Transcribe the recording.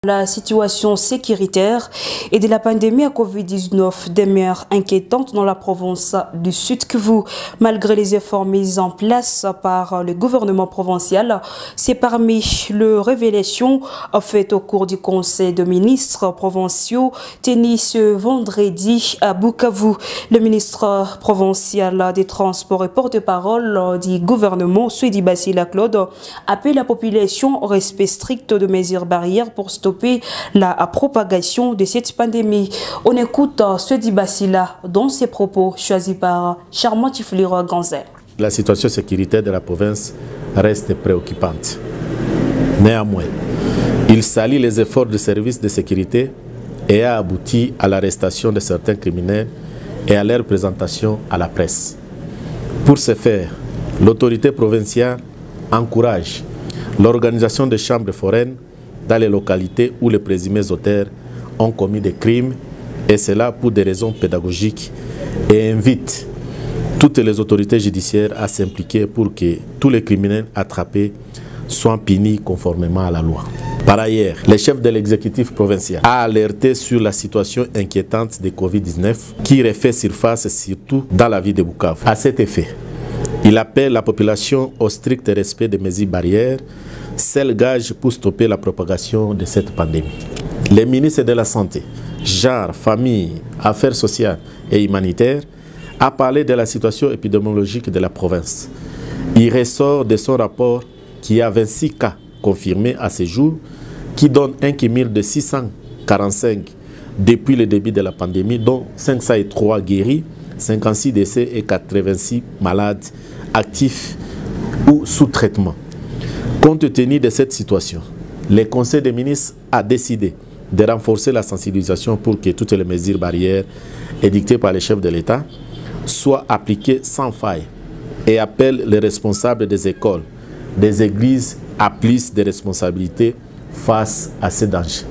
La situation sécuritaire et de la pandémie à Covid-19 demeure inquiétante dans la province du Sud Kivu. Malgré les efforts mis en place par le gouvernement provincial, c'est parmi les révélations faites au cours du Conseil de ministres provinciaux tenu ce vendredi à Bukavu. Le ministre provincial des Transports et porte-parole du gouvernement, Swedi Basila Claude, appelle la population au respect strict de mesures barrières pour stopper la propagation de cette pandémie. On écoute Swedi Basila dans ses propos choisis par Charmant Tifliro Ganzel. La situation sécuritaire de la province reste préoccupante. Néanmoins, il salue les efforts du service de sécurité et a abouti à l'arrestation de certains criminels et à leur présentation à la presse. Pour ce faire, l'autorité provinciale encourage l'organisation de chambres foraines dans les localités où les présumés auteurs ont commis des crimes, et cela pour des raisons pédagogiques, et invite toutes les autorités judiciaires à s'impliquer pour que tous les criminels attrapés soient punis conformément à la loi. Par ailleurs, le chef de l'exécutif provincial a alerté sur la situation inquiétante de Covid-19 qui refait surface surtout dans la ville de Bukavu. À cet effet, il appelle la population au strict respect des mesures barrières, seul gage pour stopper la propagation de cette pandémie. Le ministre de la Santé, Genre, Famille, Affaires sociales et humanitaires a parlé de la situation épidémiologique de la province. Il ressort de son rapport qu'il y a 26 cas confirmés à ce jour, qui donne un cumul de 645 depuis le début de la pandémie, dont 503 guéris, 56 décès et 86 malades actifs ou sous traitement. Compte tenu de cette situation, le Conseil des ministres a décidé de renforcer la sensibilisation pour que toutes les mesures barrières édictées par les chefs de l'État soient appliquées sans faille et appelle les responsables des écoles, des églises à plus de responsabilités face à ces dangers.